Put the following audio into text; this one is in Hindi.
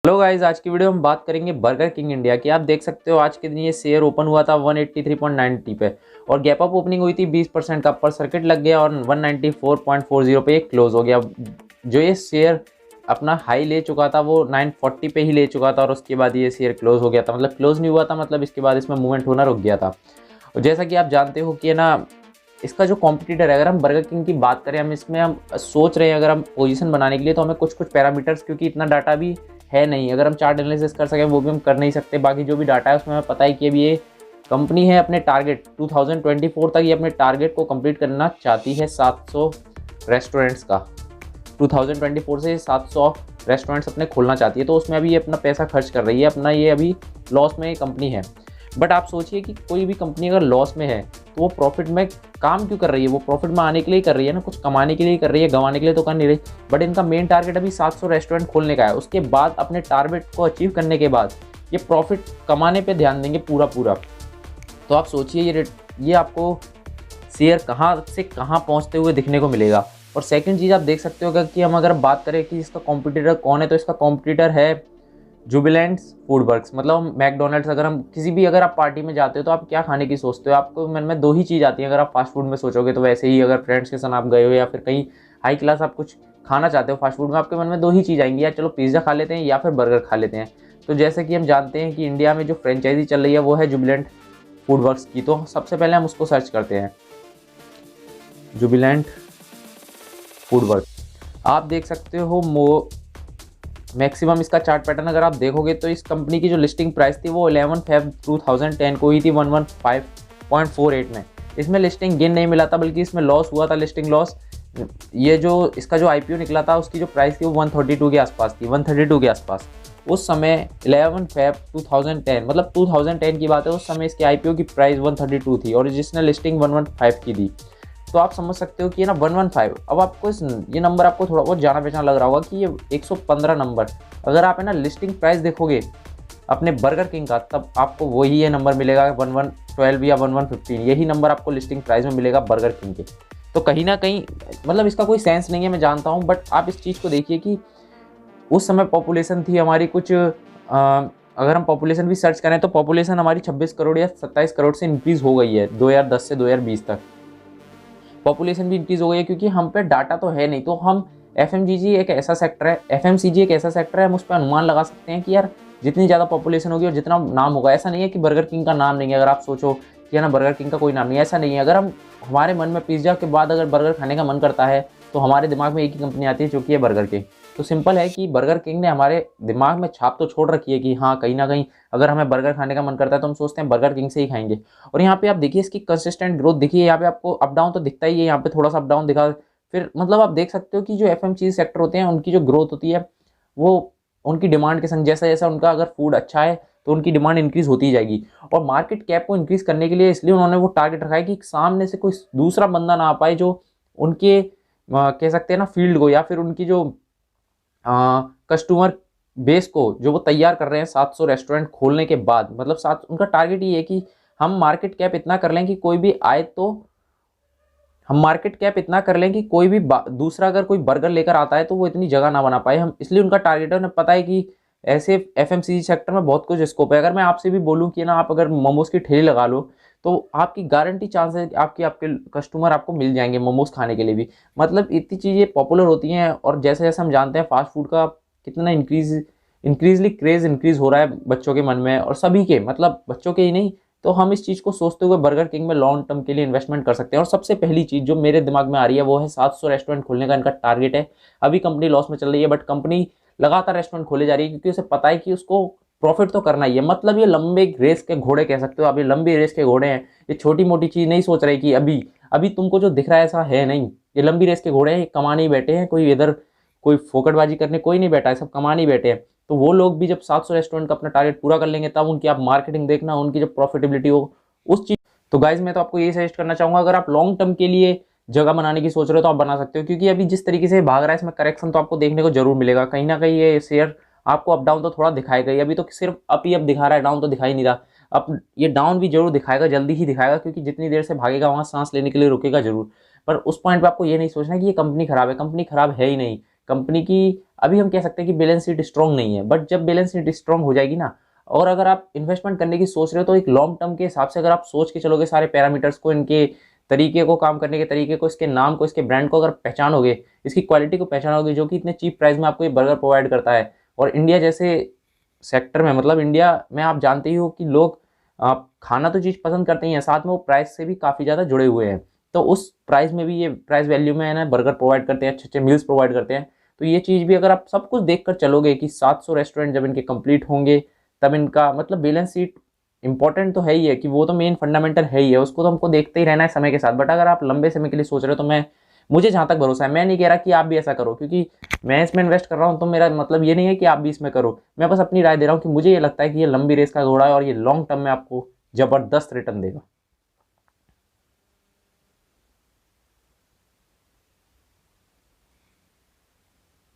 हेलो गाइस, आज की वीडियो में बात करेंगे बर्गर किंग इंडिया की। आप देख सकते हो आज के दिन ये शेयर ओपन हुआ था 183.90 पे और गैप अप ओपनिंग हुई थी 20% का अपर सर्किट लग गया और 194.40 पे क्लोज हो गया। जो ये शेयर अपना हाई ले चुका था वो 940 पे ही ले चुका था और उसके बाद ये शेयर क्लोज हो गया था। मतलब क्लोज नहीं हुआ था, मतलब इसके बाद इसमें मूवमेंट होना रुक गया था। और जैसा कि आप जानते हो कि ना इसका जो कॉम्पिटिटर है, अगर हम बर्गर किंग की बात करें, हम सोच रहे हैं अगर हम पोजीशन बनाने के लिए तो हमें कुछ कुछ पैरामीटर्स, क्योंकि इतना डाटा भी है नहीं, अगर हम चार्ट एनालिसिस कर सकें वो भी हम कर नहीं सकते। बाकी जो भी डाटा है उसमें हमें पता है कि अभी ये कंपनी है अपने टारगेट 2024 तक ये अपने टारगेट को कंप्लीट करना चाहती है 700 रेस्टोरेंट्स का। 2024 से 700 रेस्टोरेंट्स अपने खोलना चाहती है, तो उसमें अभी ये अपना पैसा खर्च कर रही है। अपना ये अभी लॉस में कंपनी है। बट आप सोचिए कि कोई भी कंपनी अगर लॉस में है तो वो प्रॉफिट में काम क्यों कर रही है? वो प्रॉफिट में आने के लिए कर रही है ना, कुछ कमाने के लिए कर रही है, गंवाने के लिए तो कर नहीं रही। बट इनका मेन टारगेट अभी 700 रेस्टोरेंट खोलने का है। उसके बाद अपने टारगेट को अचीव करने के बाद ये प्रॉफिट कमाने पे ध्यान देंगे पूरा पूरा। तो आप सोचिए ये आपको शेयर कहाँ से कहाँ पहुँचते हुए दिखने को मिलेगा। और सेकंड चीज़ आप देख सकते हो कि हम अगर बात करें कि इसका कॉम्पिटिटर कौन है, तो इसका कॉम्पिटिटर है जुबिलेंट्स फूड वर्क्स। मतलब मैकडोनल्ड्स। अगर हम किसी भी अगर आप पार्टी में जाते हो तो आप क्या खाने की सोचते हो? आपको मन में दो ही चीज़ आती है। अगर आप फास्ट फूड में सोचोगे तो वैसे ही अगर फ्रेंड्स के साथ आप गए हो या फिर कहीं हाई क्लास आप कुछ खाना चाहते हो फास्ट फूड में, आपके मन में दो ही चीज़ आएंगी, या चलो पिज़्ज़ा खा लेते हैं या फिर बर्गर खा लेते हैं। तो जैसे कि हम जानते हैं कि इंडिया में जो फ्रेंचाइजी चल रही है वो है जुबिलेंट फूड वर्क्स की। तो सबसे पहले हम उसको सर्च करते हैं, जुबिलेंट फूड वर्क्स। आप देख सकते हो मैक्सिमम इसका चार्ट पैटर्न अगर आप देखोगे तो इस कंपनी की जो लिस्टिंग प्राइस थी वो 11 फेब 2010 को हुई थी 115.48 में। इसमें लिस्टिंग गेन नहीं मिला था, बल्कि इसमें लॉस हुआ था, लिस्टिंग लॉस। ये जो इसका जो आईपीओ निकला था उसकी जो प्राइस थी वो 132 के आसपास थी, 132 के आसपास उस समय। 11 फेब 2010 मतलब 2010 की बात है। उस समय इसके आईपीओ की प्राइस 132 थी और जिसने लिस्टिंग 115 की दी। तो आप समझ सकते हो कि ये ना 115। अब आपको ये नंबर आपको थोड़ा बहुत जाना पहचाना लग रहा होगा कि ये 115 नंबर, अगर आप है ना लिस्टिंग प्राइस देखोगे अपने बर्गर किंग का, तब आपको वही ये नंबर मिलेगा 1112 या 1115। यही नंबर आपको लिस्टिंग प्राइस में मिलेगा बर्गर किंग के। तो कहीं ना कहीं मतलब इसका कोई सेंस नहीं है, मैं जानता हूँ, बट आप इस चीज़ को देखिए कि उस समय पॉपुलेशन थी हमारी कुछ अगर हम पॉपुलेशन भी सर्च करें तो पॉपुलेशन हमारी 26 करोड़ या 27 करोड़ से इंक्रीज़ हो गई है 2010 से 2020 तक। पॉपुलेशन भी इंक्रीज़ हो गई है क्योंकि हम पे डाटा तो है नहीं। तो हम एफएमजीजी एक ऐसा सेक्टर है, एफएमसीजी एक ऐसा सेक्टर है, हम उस पर अनुमान लगा सकते हैं कि यार जितनी ज़्यादा पॉपुलेशन होगी और जितना नाम होगा। ऐसा नहीं है कि बर्गर किंग का नाम नहीं है। अगर आप सोचो कि है ना बर्गर किंग का कोई नाम नहीं है, ऐसा नहीं है। अगर हम हमारे मन में पिज़्ज़ा के बाद अगर बर्गर खाने का मन करता है तो हमारे दिमाग में एक ही कंपनी आती है जो कि है बर्गर किंग। तो सिंपल है कि बर्गर किंग ने हमारे दिमाग में छाप तो छोड़ रखी है कि हाँ कहीं ना कहीं अगर हमें बर्गर खाने का मन करता है तो हम सोचते हैं बर्गर किंग से ही खाएंगे। और यहाँ पे आप देखिए इसकी कंसिस्टेंट ग्रोथ दिखिए। यहाँ पे आपको अप डाउन तो दिखता ही है, यहाँ पे थोड़ा सा अप डाउन दिखा, फिर मतलब आप देख सकते हो कि जो एफएमसीजी सेक्टर होते हैं उनकी जो ग्रोथ होती है वो उनकी डिमांड के संग, जैसा जैसा उनका अगर फूड अच्छा है तो उनकी डिमांड इंक्रीज होती ही जाएगी। और मार्केट कैप को इंक्रीज करने के लिए इसलिए उन्होंने वो टारगेट रखा है कि सामने से कोई दूसरा बंदा ना आ पाए जो उनके कह सकते हैं ना फील्ड को या फिर उनकी जो कस्टमर बेस को जो वो तैयार कर रहे हैं 700 रेस्टोरेंट खोलने के बाद। मतलब सात उनका टारगेट ये है कि हम मार्केट कैप इतना कर लें कि कोई भी आए तो हम मार्केट कैप इतना कर लें कि कोई भी दूसरा अगर कोई बर्गर लेकर आता है तो वो इतनी जगह ना बना पाए। हम इसलिए उनका टारगेट है, उन्हें पता है कि ऐसे एफएमसीजी सेक्टर में बहुत कुछ स्कोप है। अगर मैं आपसे भी बोलूं कि ना आप अगर मोमोज की ठेली लगा लो तो आपकी गारंटी चांस है कि आपके कस्टमर आपको मिल जाएंगे मोमोज खाने के लिए भी। मतलब इतनी चीज़ें पॉपुलर होती हैं। और जैसे जैसे हम जानते हैं फास्ट फूड का कितना इंक्रीजली क्रेज इंक्रीज हो रहा है बच्चों के मन में, और सभी के, मतलब बच्चों के ही नहीं। तो हम इस चीज़ को सोचते हुए बर्गर किंग में लॉन्ग टर्म के लिए इन्वेस्टमेंट कर सकते हैं। और सबसे पहली चीज़ जो मेरे दिमाग में आ रही है वो है 700 रेस्टोरेंट खोलने का इनका टारगेट है। अभी कंपनी लॉस में चल रही है बट कंपनी लगातार रेस्टोरेंट खोले जा रही है क्योंकि उसे पता है कि उसको प्रॉफिट तो करना ही है। मतलब ये लंबे रेस के घोड़े कह सकते हो, अभी लंबी रेस के घोड़े हैं। ये छोटी मोटी चीज़ नहीं सोच रहे कि अभी अभी तुमको जो दिख रहा है ऐसा है नहीं। ये लंबी रेस के घोड़े हैं, ये कमाने ही बैठे हैं। कोई इधर कोई फोकटबाजी करने कोई नहीं बैठा है, सब कमाने ही बैठे हैं। तो वो लोग भी जब 700 रेस्टोरेंट का अपना टारगेट पूरा कर लेंगे तब उनकी आप मार्केटिंग देखना, उनकी जब प्रॉफिटेबिलिटी हो उस चीज। तो गाइज मैं तो आपको यही सजेस्ट करना चाहूंगा, अगर आप लॉन्ग टर्म के लिए जगह बनाने की सोच रहे हो तो आप बना सकते हो। क्योंकि अभी जिस तरीके से भाग रहा है इसमें करेक्शन तो आपको देखने को जरूर मिलेगा। कहीं ना कहीं ये शेयर आपको अप डाउन तो थोड़ा दिखाएगा ही। अभी तो सिर्फ अप ही अप दिखा रहा है, डाउन तो दिखा ही नहीं रहा। अब ये डाउन भी जरूर दिखाएगा, जल्दी ही दिखाएगा, क्योंकि जितनी देर से भागेगा वहां सांस लेने के लिए रुकेगा जरूर। पर उस पॉइंट पे आपको ये नहीं सोचना कि ये कंपनी खराब है। कंपनी खराब है ही नहीं। कंपनी की अभी हम कह सकते हैं कि बैलेंस शीट स्ट्रॉन्ग नहीं है, बट जब बैलेंस शीट स्ट्रॉन्ग हो जाएगी ना, और अगर आप इन्वेस्टमेंट करने की सोच रहे हो तो एक लॉन्ग टर्म के हिसाब से अगर आप सोच के चलोगे, सारे पैरामीटर्स को, इनके तरीके को, काम करने के तरीके को, इसके नाम को, इसके ब्रांड को अगर पहचानोगे, इसकी क्वालिटी को पहचानोगे, जो कि इतने चीप प्राइस में आपको ये बर्गर प्रोवाइड करता है, और इंडिया जैसे सेक्टर में, मतलब इंडिया में आप जानते ही हो कि लोग खाना तो चीज़ पसंद करते ही हैं, साथ में वो प्राइस से भी काफ़ी ज़्यादा जुड़े हुए हैं। तो उस प्राइस में भी, ये प्राइस वैल्यू में है ना, बर्गर प्रोवाइड करते हैं, अच्छे अच्छे मील्स प्रोवाइड करते हैं। तो ये चीज़ भी अगर आप सब कुछ देख कर चलोगे कि 700 रेस्टोरेंट जब इनके कंप्लीट होंगे, तब इनका मतलब बैलेंस शीट इंपॉर्टेंट तो है ही है, कि वो तो मेन फंडामेंटल है ही है, उसको तो हमको देखते ही रहना है समय के साथ। बट अगर आप लंबे समय के लिए सोच रहे हो, तो मुझे जहाँ तक भरोसा है, मैं नहीं कह रहा कि आप भी ऐसा करो, क्योंकि मैं इसमें इन्वेस्ट कर रहा हूँ, तो मेरा मतलब ये नहीं है कि आप भी इसमें करो। मैं बस अपनी राय दे रहा हूँ कि मुझे ये लगता है कि ये लंबी रेस का घोड़ा है, और ये लॉन्ग टर्म में आपको ज़बरदस्त रिटर्न देगा।